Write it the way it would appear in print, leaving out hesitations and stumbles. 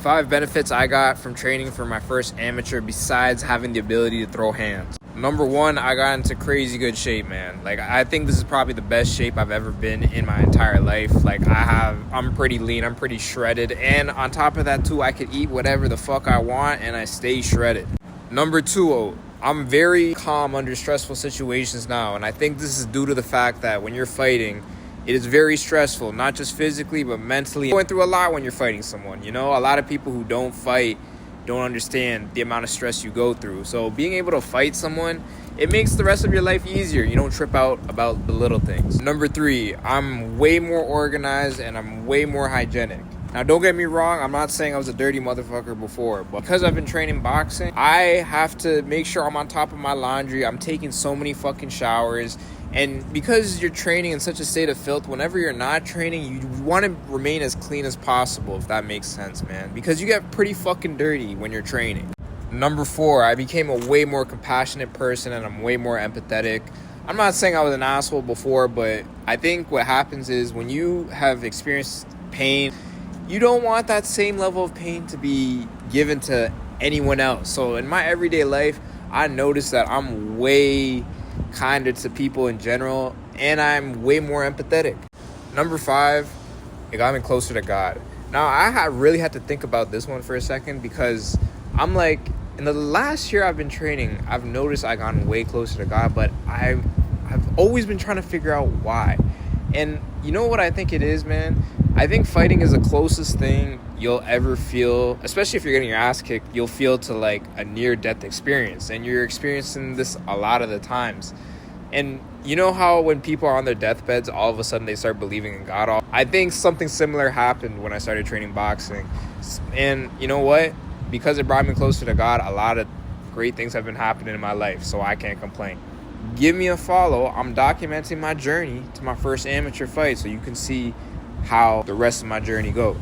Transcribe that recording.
5 benefits I got from training for my first amateur besides having the ability to throw hands. Number 1, I got into crazy good shape, man. Like, I think this is probably the best shape I've ever been in my entire life. Like, I'm pretty lean, I'm pretty shredded, and on top of that too, I could eat whatever the fuck I want and I stay shredded. Number 2, I'm very calm under stressful situations now, and I think this is due to the fact that when you're fighting, it is very stressful, not just physically, but mentally. You're going through a lot when you're fighting someone, you know? A lot of people who don't fight don't understand the amount of stress you go through. So being able to fight someone, it makes the rest of your life easier. You don't trip out about the little things. Number 3, I'm way more organized and I'm way more hygienic. Now, don't get me wrong, I'm not saying I was a dirty motherfucker before, but because I've been training boxing, I have to make sure I'm on top of my laundry. I'm taking so many fucking showers. And because you're training in such a state of filth, whenever you're not training, you want to remain as clean as possible, if that makes sense, man. Because you get pretty fucking dirty when you're training. Number 4, I became a way more compassionate person and I'm way more empathetic. I'm not saying I was an asshole before, but I think what happens is when you have experienced pain, you don't want that same level of pain to be given to anyone else. So in my everyday life, I noticed that I'm way kinder to people in general, and I'm way more empathetic. Number 5, it got me closer to God. Now, I really had to think about this one for a second because I'm like, in the last year I've been training, I've noticed I've gotten way closer to God, but I've always been trying to figure out why. And you know what I think it is, man? I think fighting is the closest thing you'll ever feel, especially if you're getting your ass kicked, you'll feel to like a near-death experience. And you're experiencing this a lot of the times. And you know how when people are on their deathbeds, all of a sudden they start believing in God? I think something similar happened when I started training boxing. And you know what? Because it brought me closer to God, a lot of great things have been happening in my life, so I can't complain. Give me a follow. I'm documenting my journey to my first amateur fight so you can see how the rest of my journey goes.